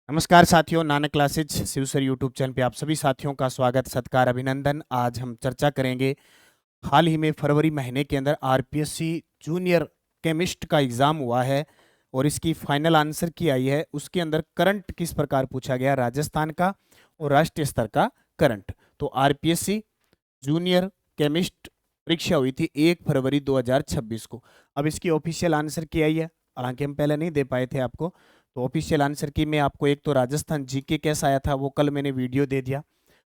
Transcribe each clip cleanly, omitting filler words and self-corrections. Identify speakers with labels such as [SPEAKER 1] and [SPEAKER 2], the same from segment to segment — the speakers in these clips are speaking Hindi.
[SPEAKER 1] नमस्कार साथियों, Nanak classes Shiv sir YouTube channel पे आप सभी साथियों का स्वागत, सत्कार, अभिनंदन। आज हम चर्चा करेंगे हाल ही में फरवरी महीने के अंदर आरपीएससी जूनियर केमिस्ट का एग्जाम हुआ है और इसकी फाइनल आंसर की आई है। उसके अंदर करंट किस प्रकार पूछा गया, राजस्थान का और राष्ट्रीय स्तर का करंट। तो आरपीएससी जूनियर केमिस्ट परीक्षा हुई थी 1 फरवरी 2026 को। अब इसकी ऑफिशियल आंसर की आई है, हालांकि हम पहले नहीं दे पाए थे आपको। तो ऑफिशियल आंसर की मैं आपको एक तो राजस्थान जीके कैसा आया था वो कल मैंने वीडियो दे दिया।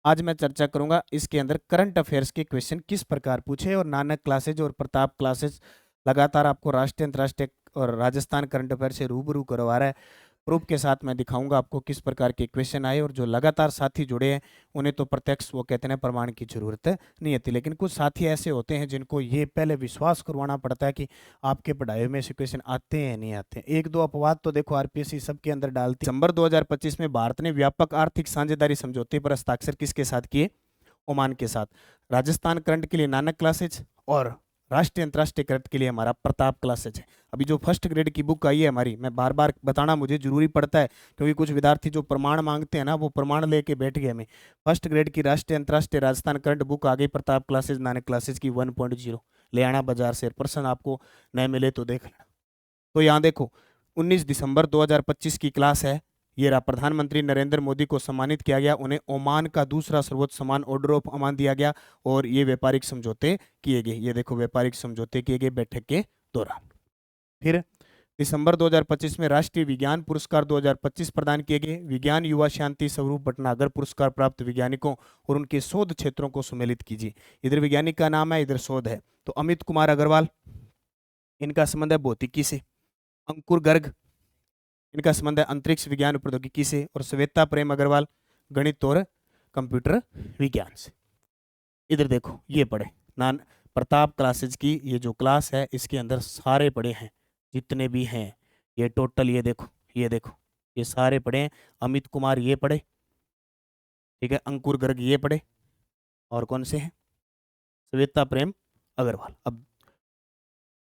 [SPEAKER 1] आज मैं चर्चा करूंगा इसके अंदर करंट अफेयर्स के क्वेश्चन किस प्रकार पूछे, और नानक क्लासेज और प्रताप क्लासेज लगातार आपको राष्ट्रीय अंतर्राष्ट्रीय और राजस्थान करंट अफेयर से रूबरू करवा रहा है। प्रूफ के साथ मैं दिखाऊंगा आपको किस प्रकार के क्वेश्चन आए, और जो लगातार साथी जुड़े हैं उन्हें तो प्रत्यक्ष वो कहते हैं प्रमाण की जरूरत नहीं होती, लेकिन कुछ साथी ऐसे होते हैं जिनको ये पहले विश्वास करवाना पड़ता है कि आपके पढ़ाई में से क्वेश्चन आते हैं नहीं आते हैं। एक दो अपवाद तो देखो आरपीएससी सबके अंदर डालती। दिसंबर 2025 में भारत ने व्यापक आर्थिक साझेदारी समझौते पर हस्ताक्षर किसके साथ किए? ओमान के साथ। राजस्थान करंट के लिए नानक क्लासेज और राष्ट्रीय अंतर्राष्ट्रीय करंट के लिए हमारा प्रताप क्लासेज है। अभी जो फर्स्ट ग्रेड की बुक आई है हमारी, मैं बार बार बताना मुझे जरूरी पड़ता है क्योंकि कुछ विद्यार्थी जो प्रमाण मांगते हैं ना वो प्रमाण लेके बैठ गए। मैं फर्स्ट ग्रेड की राष्ट्रीय अंतर्राष्ट्रीय राजस्थान करंट बुक आ गई, प्रताप क्लासेज नानक क्लासेज की 1.0। ले आना बाजार से, पर्सन आपको नए मिले तो देख लेना। तो यहाँ देखो 19 दिसंबर 2025 की क्लास है। ये रहा, प्रधानमंत्री नरेंद्र मोदी को सम्मानित किया गया, उन्हें ओमान का दूसरा सर्वोच्च सम्मान ऑर्डर ऑफ अमान दिया गया, और ये व्यापारिक समझौते किए गए। ये देखो व्यापारिक समझौते किए गए बैठक के दौरान। फिर दिसंबर 2025 में राष्ट्रीय विज्ञान पुरस्कार 2025 प्रदान किए गए। विज्ञान युवा शांति स्वरूप भटनागर पुरस्कार प्राप्त वैज्ञानिकों और उनके शोध क्षेत्रों को सम्मिलित कीजिए। इधर वैज्ञानिक का नाम है, इधर शोध है। तो अमित कुमार अग्रवाल, इनका संबंध है भौतिकी से। अंकुर गर्ग, इनका संबंध है अंतरिक्ष विज्ञान प्रौद्योगिकी से। और श्वेता प्रेम अग्रवाल, गणित और कंप्यूटर विज्ञान से। इधर देखो ये पढ़े नान प्रताप क्लासेज की ये जो क्लास है इसके अंदर सारे पढ़े हैं जितने भी हैं, ये टोटल ये देखो, ये देखो, ये सारे पढ़े हैं। अमित कुमार ये पढ़े, ठीक है, अंकुर गर्ग ये पढ़े, और कौन से हैं? श्वेता प्रेम अग्रवाल। अब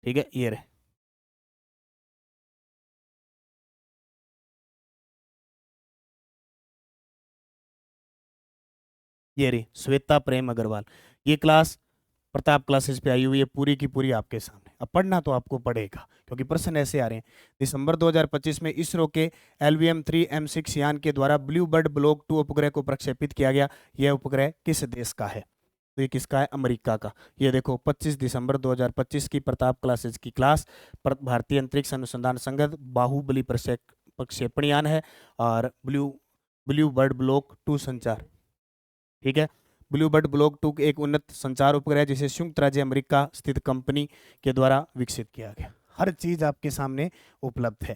[SPEAKER 1] ठीक है, ये रहे। ये रही श्वेता प्रेम अग्रवाल। ये क्लास प्रताप क्लासेस पे आई हुई है, पूरी की पूरी आपके सामने। अब पढ़ना तो आपको पड़ेगा क्योंकि प्रश्न ऐसे आ रहे हैं। दिसंबर 2025 में इसरो के LVM-3 M6 यान के द्वारा ब्लू बर्ड ब्लॉक 2 उपग्रह को प्रक्षेपित किया गया। यह उपग्रह किस देश का है? तो ये किसका है? अमेरिका का। ये देखो 25 दिसंबर 2025 की प्रताप क्लासेज की क्लास। भारतीय अंतरिक्ष अनुसंधान संगठन बाहुबली प्रक्षेपण यान है, और ब्लू ब्लू बर्ड ब्लॉक 2 संचार, ठीक है। ब्लू बर्ड ब्लॉक 2 एक उन्नत संचार उपग्रह है जिसे संयुक्त राज्य अमेरिका स्थित कंपनी के द्वारा विकसित किया गया। हर चीज आपके सामने उपलब्ध है।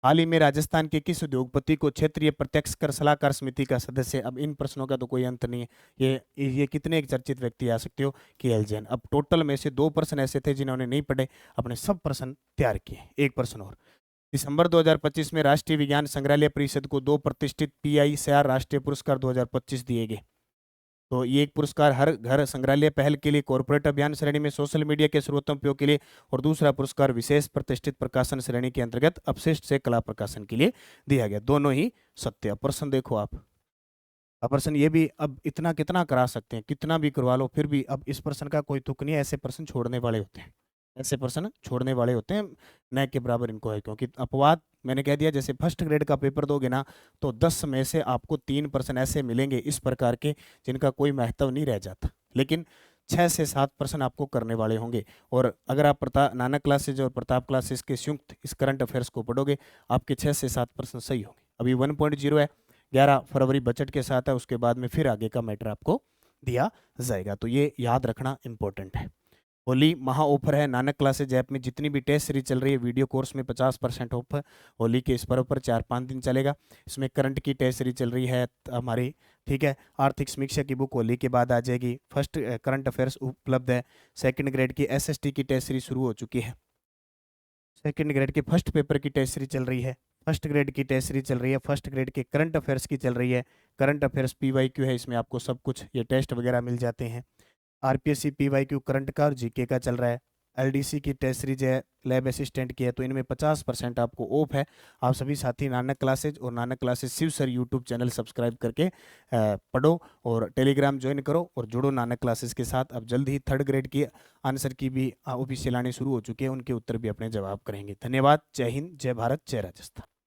[SPEAKER 1] हाल ही में राजस्थान के किस उद्योगपति को क्षेत्रीय प्रत्यक्ष कर सलाहकार समिति का सदस्य? अब इन प्रश्नों का तो कोई अंत नहीं है। ये कितने एक चर्चित व्यक्ति आ सकते हो? KL जैन। अब टोटल में से 2 प्रश्न ऐसे थे जिन्होंने नहीं पढ़े, अपने सब प्रश्न तैयार किए। एक प्रश्न और। दिसंबर 2025 में राष्ट्रीय विज्ञान संग्रहालय परिषद को 2 प्रतिष्ठित PICR राष्ट्रीय पुरस्कार 2025 दिए गए। तो ये एक पुरस्कार हर घर संग्रहालय पहल के लिए, कॉर्पोरेट अभियान श्रेणी में, सोशल मीडिया के सर्वोत्तम उपयोग के लिए, और दूसरा पुरस्कार विशेष प्रतिष्ठित प्रकाशन श्रेणी के अंतर्गत अपशिष्ट से कला प्रकाशन के लिए दिया गया। दोनों ही सत्य। प्रश्न देखो आप, अब प्रश्न ये भी, अब इतना कितना करा सकते हैं, कितना भी करवा लो फिर भी अब इस प्रश्न का कोई तुक नहीं है। ऐसे प्रश्न छोड़ने वाले होते हैं, ऐसे प्रश्न छोड़ने वाले होते हैं, न के बराबर इनको है। क्योंकि अपवाद मैंने कह दिया, जैसे फर्स्ट ग्रेड का पेपर दोगे ना तो 10 में से आपको 3 प्रश्न ऐसे मिलेंगे इस प्रकार के जिनका कोई महत्व नहीं रह जाता, लेकिन 6 से 7 प्रश्न आपको करने वाले होंगे। और अगर आप नानक क्लासेज और प्रताप क्लासेज के संयुक्त इस करंट अफेयर्स को पढ़ोगे आपके 6 से 7 प्रश्न सही होंगे। अभी 1.0 है, 11 फरवरी बजट के साथ है, उसके बाद में फिर आगे का मैटर आपको दिया जाएगा। तो ये याद रखना इंपॉर्टेंट है। होली महा ऑफर है नानक क्लासेज ऐप में, जितनी भी टेस्ट सीरीज चल रही है वीडियो कोर्स में 50% ऑफ है। होली के इस पर्व पर 4-5 दिन चलेगा। इसमें करंट की टेस्ट सीरीज चल रही है हमारी, ठीक है। आर्थिक समीक्षा की बुक होली के बाद आ जाएगी। फर्स्ट करंट अफेयर्स उपलब्ध है। सेकंड ग्रेड की SST की टेस्ट सीरीज शुरू हो चुकी है। सेकंड ग्रेड के फर्स्ट पेपर की टेस्ट सीरीज चल रही है। फर्स्ट ग्रेड की टेस्ट सीरीज चल रही है। फर्स्ट ग्रेड के करंट अफेयर्स की चल रही है। करंट अफेयर्स PYQ है, इसमें आपको सब कुछ ये टेस्ट वगैरह मिल जाते हैं। RPSC PYQ करंट का और GK का चल रहा है। LDC की टेस्ट सीरीज है, लैब असिस्टेंट की है, तो इनमें 50% आपको ऑफ है। आप सभी साथी नानक क्लासेज और Nanak classes Shiv sir YouTube channel subscribe करके पढ़ो और टेलीग्राम ज्वाइन करो और जुड़ो नानक क्लासेस के साथ। अब जल्द ही 3rd ग्रेड की आंसर की भी ऑफिशियल आनी शुरू हो चुकी है, उनके उत्तर भी अपने जवाब करेंगे। धन्यवाद। जय हिंद, जय भारत, जय राजस्थान।